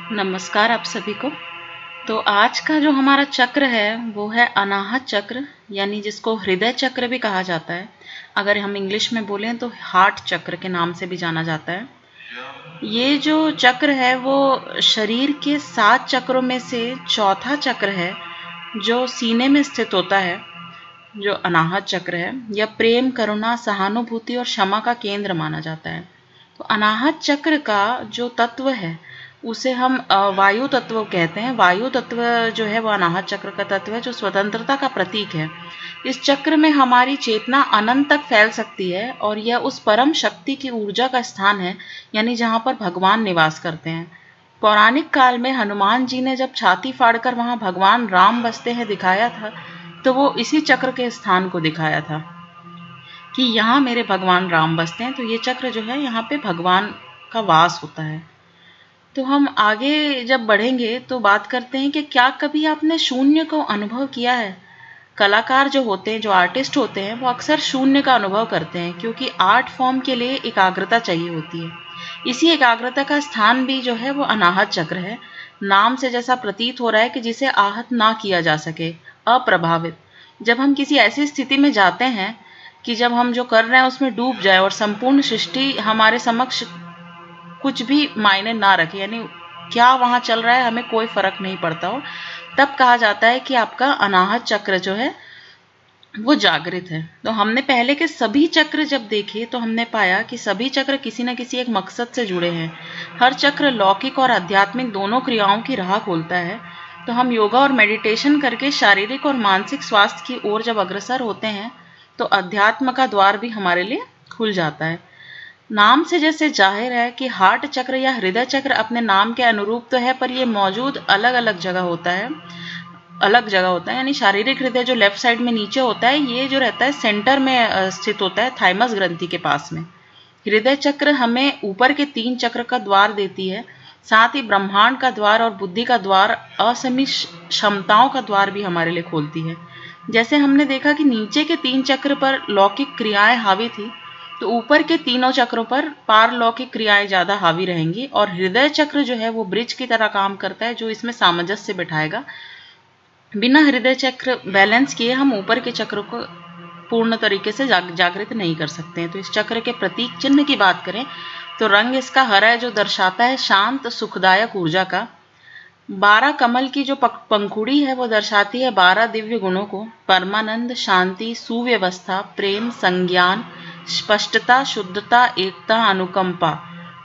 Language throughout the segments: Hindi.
नमस्कार आप सभी को। तो आज का जो हमारा चक्र है वो है अनाहत चक्र, यानी जिसको हृदय चक्र भी कहा जाता है। अगर हम इंग्लिश में बोलें तो हार्ट चक्र के नाम से भी जाना जाता है। ये जो चक्र है वो शरीर के 7 चक्रों में से चौथा चक्र है, जो सीने में स्थित होता है। जो अनाहत चक्र है यह प्रेम, करुणा, सहानुभूति और क्षमा का केंद्र माना जाता है। तो अनाहत चक्र का जो तत्व है उसे हम वायु तत्व कहते हैं। वायु तत्व जो है वो अनाहत चक्र का तत्व है, जो स्वतंत्रता का प्रतीक है। इस चक्र में हमारी चेतना अनंत तक फैल सकती है और यह उस परम शक्ति की ऊर्जा का स्थान है, यानी जहाँ पर भगवान निवास करते हैं। पौराणिक काल में हनुमान जी ने जब छाती फाड़कर वहाँ भगवान राम बसते हैं दिखाया था, तो वो इसी चक्र के स्थान को दिखाया था कि यहाँ मेरे भगवान राम बसते हैं। तो ये चक्र जो है यहाँ पे भगवान का वास होता है। तो हम आगे जब बढ़ेंगे तो बात करते हैं कि क्या कभी आपने शून्य को अनुभव किया है। कलाकार जो होते हैं, जो आर्टिस्ट होते हैं, वो अक्सर शून्य का अनुभव करते हैं, क्योंकि आर्ट फॉर्म के लिए एकाग्रता चाहिए होती है। इसी एकाग्रता का स्थान भी जो है वो अनाहत चक्र है। नाम से जैसा प्रतीत हो रहा है कि जिसे आहत ना किया जा सके, अप्रभावित। जब हम किसी ऐसी स्थिति में जाते हैं कि जब हम जो कर रहे हैं उसमें डूब जाए और संपूर्ण सृष्टि हमारे समक्ष कुछ भी मायने ना रखे, यानी क्या वहाँ चल रहा है हमें कोई फर्क नहीं पड़ता हो, तब कहा जाता है कि आपका अनाहत चक्र जो है वो जागृत है। तो हमने पहले के सभी चक्र जब देखे तो हमने पाया कि सभी चक्र किसी न किसी एक मकसद से जुड़े हैं। हर चक्र लौकिक और आध्यात्मिक दोनों क्रियाओं की राह खोलता है। तो हम योगा और मेडिटेशन करके शारीरिक और मानसिक स्वास्थ्य की ओर जब अग्रसर होते हैं तो अध्यात्म का द्वार भी हमारे लिए खुल जाता है। नाम से जैसे जाहिर है कि हार्ट चक्र या हृदय चक्र अपने नाम के अनुरूप तो है, पर ये मौजूद अलग अलग जगह होता है। यानी शारीरिक हृदय जो लेफ्ट साइड में नीचे होता है, ये जो रहता है सेंटर में स्थित होता है, थाइमस ग्रंथि के पास में। हृदय चक्र हमें ऊपर के 3 चक्र का द्वार देती है, साथ ही ब्रह्मांड का द्वार और बुद्धि का द्वार, असीमित क्षमताओं का द्वार भी हमारे लिए खोलती है। जैसे हमने देखा कि नीचे के 3 चक्र पर लौकिक क्रियाएं हावी थी, तो ऊपर के तीनों चक्रों पर पारलौकिक क्रियाएं ज्यादा हावी रहेंगी। और हृदय चक्र जो है वो ब्रिज की तरह काम करता है, जो इसमें सामंजस्य बिठाएगा। बिना हृदय चक्र बैलेंस किए हम ऊपर के चक्र को पूर्ण तरीके से जागृत नहीं कर सकते हैं। तो इस चक्र के प्रतीक चिन्ह की बात करें तो रंग इसका हरा है, जो दर्शाता है शांत सुखदायक ऊर्जा का। 12 कमल की जो पंखुड़ी है वो दर्शाती है 12 दिव्य गुणों को: परमानंद, शांति, सुव्यवस्था, प्रेम, संज्ञान, स्पष्टता, शुद्धता, एकता, अनुकंपा,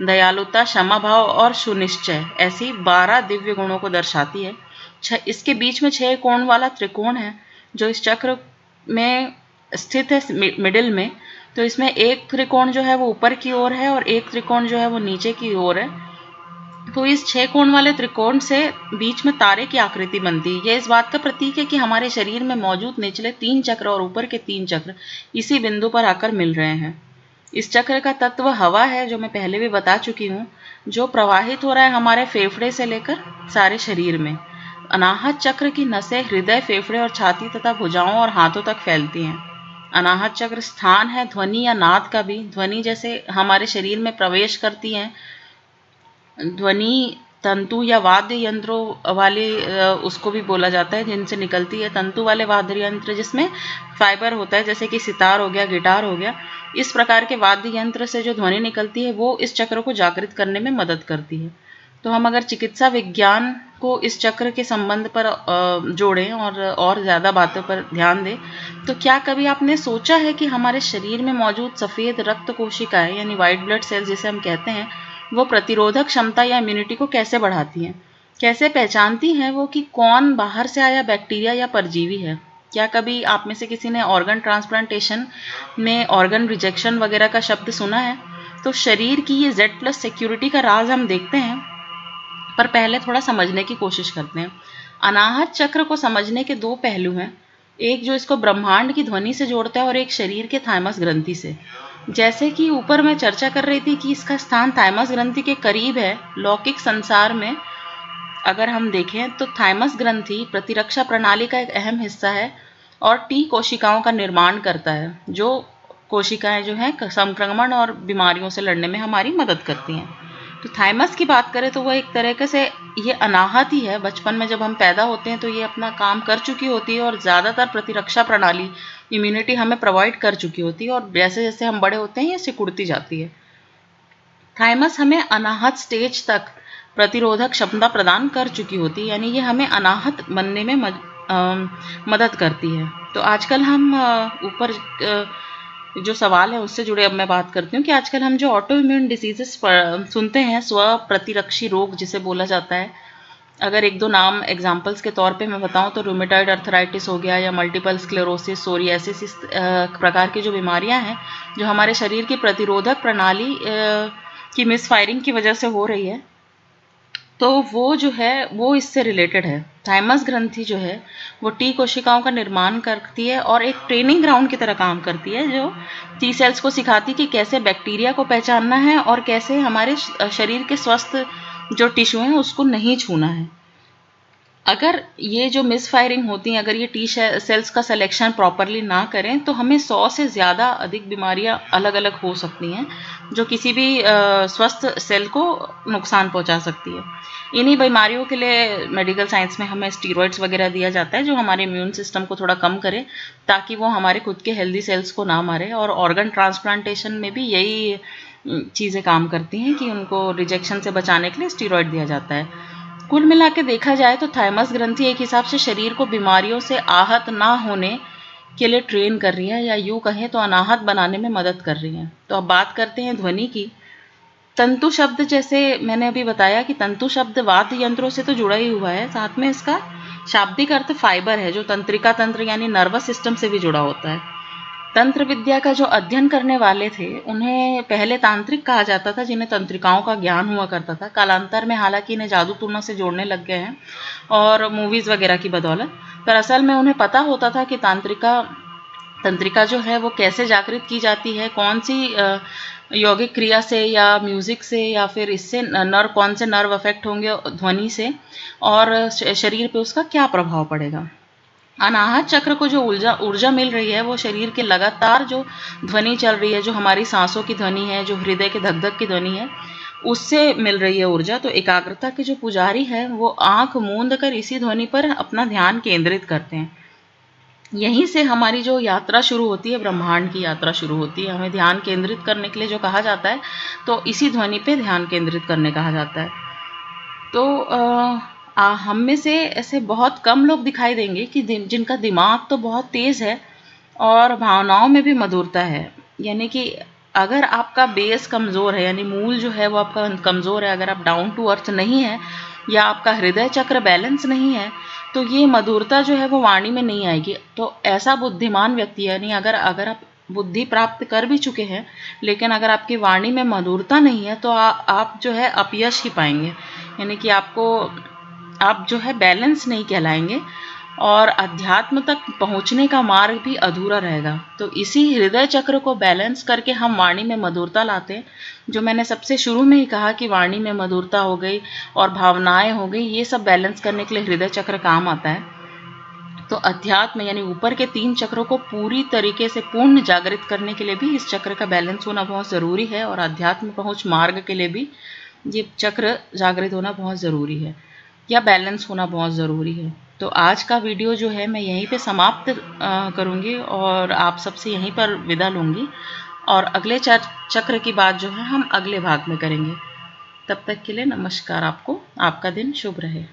दयालुता, क्षमा भाव और सुनिश्चय। ऐसी 12 दिव्य गुणों को दर्शाती है। इसके बीच में 6 कोण वाला त्रिकोण है जो इस चक्र में स्थित है, मिडिल में। तो इसमें एक त्रिकोण जो है वो ऊपर की ओर है और एक त्रिकोण जो है वो नीचे की ओर है। तो इस 6 कोण वाले त्रिकोण से बीच में तारे की आकृति बनती है। यह इस बात का प्रतीक है कि हमारे शरीर में मौजूद निचले 3 चक्र और ऊपर के 3 चक्र इसी बिंदु पर आकर मिल रहे हैं। इस चक्र का तत्व हवा है, जो मैं पहले भी बता चुकी हूँ, जो प्रवाहित हो रहा है हमारे फेफड़े से लेकर सारे शरीर में। अनाहत चक्र की नसें हृदय, फेफड़े और छाती तथा भुजाओं और हाथों तक फैलती हैं। अनाहत चक्र स्थान है ध्वनि या नाद का भी। ध्वनि जैसे हमारे शरीर में प्रवेश करती हैं, ध्वनि तंतु या वाद्य यंत्रों वाले उसको भी बोला जाता है, जिनसे निकलती है। तंतु वाले वाद्य यंत्र जिसमें फाइबर होता है, जैसे कि सितार हो गया, गिटार हो गया। इस प्रकार के वाद्य यंत्र से जो ध्वनि निकलती है वो इस चक्र को जागृत करने में मदद करती है। तो हम अगर चिकित्सा विज्ञान को इस चक्र के संबंध पर जोड़ें और ज़्यादा बातों पर ध्यान दें, तो क्या कभी आपने सोचा है कि हमारे शरीर में मौजूद सफ़ेद रक्त कोशिकाएं, यानी वाइट ब्लड सेल्स जिसे हम कहते हैं, वो प्रतिरोधक क्षमता या इम्यूनिटी को कैसे बढ़ाती हैं? कैसे पहचानती हैं वो कि कौन बाहर से आया बैक्टीरिया या परजीवी है? क्या कभी आप में से किसी ने ऑर्गन ट्रांसप्लांटेशन में ऑर्गन रिजेक्शन वगैरह का शब्द सुना है? तो शरीर की ये Z+ सिक्योरिटी का राज हम देखते हैं, पर पहले थोड़ा समझने की कोशिश करते हैं। अनाहत चक्र को समझने के 2 पहलू हैं, एक जो इसको ब्रह्मांड की ध्वनि से जोड़ता है और एक शरीर के थाइमस ग्रंथि से। जैसे कि ऊपर मैं चर्चा कर रही थी कि इसका स्थान थाइमस ग्रंथि के करीब है। लौकिक संसार में अगर हम देखें तो थाइमस ग्रंथि प्रतिरक्षा प्रणाली का एक अहम हिस्सा है और टी कोशिकाओं का निर्माण करता है, जो कोशिकाएं जो हैं संक्रमण और बीमारियों से लड़ने में हमारी मदद करती हैं। तो थाइमस की बात करें तो वह एक तरीके से ये अनाहत ही है। बचपन में जब हम पैदा होते हैं तो ये अपना काम कर चुकी होती है और ज़्यादातर प्रतिरक्षा प्रणाली, इम्यूनिटी हमें प्रोवाइड कर चुकी होती है, और जैसे जैसे हम बड़े होते हैं ये सिकुड़ती जाती है। थाइमस हमें अनाहत स्टेज तक प्रतिरोधक क्षमता प्रदान कर चुकी होती है, यानी ये हमें अनाहत बनने में मदद करती है। तो आजकल हम ऊपर जो सवाल है उससे जुड़े अब मैं बात करती हूँ कि आजकल हम जो ऑटो इम्यून डिसीजेस सुनते हैं, स्व प्रतिरक्षी रोग जिसे बोला जाता है, अगर एक दो नाम एग्जाम्पल्स के तौर पे मैं बताऊं तो रूमेटॉइड अर्थराइटिस हो गया, या मल्टीपल स्क्लेरोसिस, सोरियासिस, इस प्रकार की जो बीमारियां हैं जो हमारे शरीर की प्रतिरोधक प्रणाली की मिसफायरिंग की वजह से हो रही है, तो वो जो है वो इससे रिलेटेड है। थाइमस ग्रंथि जो है वो टी कोशिकाओं का निर्माण करती है और एक ट्रेनिंग ग्राउंड की तरह काम करती है, जो टी सेल्स को सिखाती है कि कैसे बैक्टीरिया को पहचानना है और कैसे हमारे शरीर के स्वस्थ जो टिश्यू हैं उसको नहीं छूना है। अगर ये जो मिसफायरिंग होती है, अगर ये टी सेल्स का सिलेक्शन प्रॉपरली ना करें तो हमें 100 से ज़्यादा अधिक बीमारियां अलग अलग हो सकती हैं जो किसी भी स्वस्थ सेल को नुकसान पहुंचा सकती है। इन्हीं बीमारियों के लिए मेडिकल साइंस में हमें स्टीरॉइड्स वगैरह दिया जाता है जो हमारे इम्यून सिस्टम को थोड़ा कम करे, ताकि वो हमारे खुद के हेल्दी सेल्स को ना मारे। और ऑर्गन ट्रांसप्लांटेशन में भी यही चीज़ें काम करती हैं कि उनको रिजेक्शन से बचाने के लिए स्टीरॉइड दिया जाता है। कुल मिला के देखा जाए तो थाइमस ग्रंथि एक हिसाब से शरीर को बीमारियों से आहत ना होने के लिए ट्रेन कर रही है, या यूं कहें तो अनाहत बनाने में मदद कर रही है। तो अब बात करते हैं ध्वनि की। तंतु शब्द, जैसे मैंने अभी बताया कि तंतु शब्द वाद्य यंत्रों से तो जुड़ा ही हुआ है, साथ में इसका शाब्दिक अर्थ फाइबर है जो तंत्रिका तंत्र यानी नर्वस सिस्टम से भी जुड़ा होता है। तंत्र विद्या का जो अध्ययन करने वाले थे उन्हें पहले तांत्रिक कहा जाता था, जिन्हें तंत्रिकाओं का ज्ञान हुआ करता था। कालांतर में हालांकि इन्हें जादू टूनों से जोड़ने लग गए हैं और मूवीज वगैरह की बदौलत, पर असल में उन्हें पता होता था कि तंत्रिका जो है वो कैसे जागृत की जाती है, कौन सी यौगिक क्रिया से या म्यूजिक से, या फिर इससे कौन से नर्व अफेक्ट होंगे ध्वनि से, और शरीर पे उसका क्या प्रभाव पड़ेगा। अनाहत चक्र को जो ऊर्जा मिल रही है वो शरीर के लगातार जो ध्वनि चल रही है, जो हमारी सांसों की ध्वनि है, जो हृदय के धक धक की ध्वनि है, उससे मिल रही है ऊर्जा। तो एकाग्रता के जो पुजारी है वो आंख मूंद कर इसी ध्वनि पर अपना ध्यान केंद्रित करते हैं। यहीं से हमारी जो यात्रा शुरू होती है, ब्रह्मांड की यात्रा शुरू होती है। हमें ध्यान केंद्रित करने के लिए जो कहा जाता है तो इसी ध्वनि पे ध्यान केंद्रित करने कहा जाता है। तो हम में से ऐसे बहुत कम लोग दिखाई देंगे कि जिनका दिमाग तो बहुत तेज है और भावनाओं में भी मधुरता है। यानी कि अगर आपका बेस कमज़ोर है, यानी मूल जो है वो आपका कमज़ोर है, अगर आप डाउन टू अर्थ नहीं है या आपका हृदय चक्र बैलेंस नहीं है, तो ये मधुरता जो है वो वाणी में नहीं आएगी। तो ऐसा बुद्धिमान व्यक्ति, यानी अगर आप बुद्धि प्राप्त कर भी चुके हैं लेकिन अगर आपकी वाणी में मधुरता नहीं है तो आप जो है अपयश ही पाएंगे, यानी कि आप जो है बैलेंस नहीं कहलाएंगे और अध्यात्म तक पहुंचने का मार्ग भी अधूरा रहेगा। तो इसी हृदय चक्र को बैलेंस करके हम वाणी में मधुरता लाते हैं। जो मैंने सबसे शुरू में ही कहा कि वाणी में मधुरता हो गई और भावनाएं हो गई, ये सब बैलेंस करने के लिए हृदय चक्र काम आता है। तो अध्यात्म यानी ऊपर के 3 चक्रों को पूरी तरीके से पूर्ण जागृत करने के लिए भी इस चक्र का बैलेंस होना बहुत ज़रूरी है, और अध्यात्म पहुंच मार्ग के लिए भी ये चक्र जागृत होना बहुत ज़रूरी है, या बैलेंस होना बहुत ज़रूरी है। तो आज का वीडियो जो है मैं यहीं पे समाप्त करूँगी और आप सबसे यहीं पर विदा लूँगी, और अगले चक्र की बात जो है हम अगले भाग में करेंगे। तब तक के लिए नमस्कार। आपको आपका दिन शुभ रहे।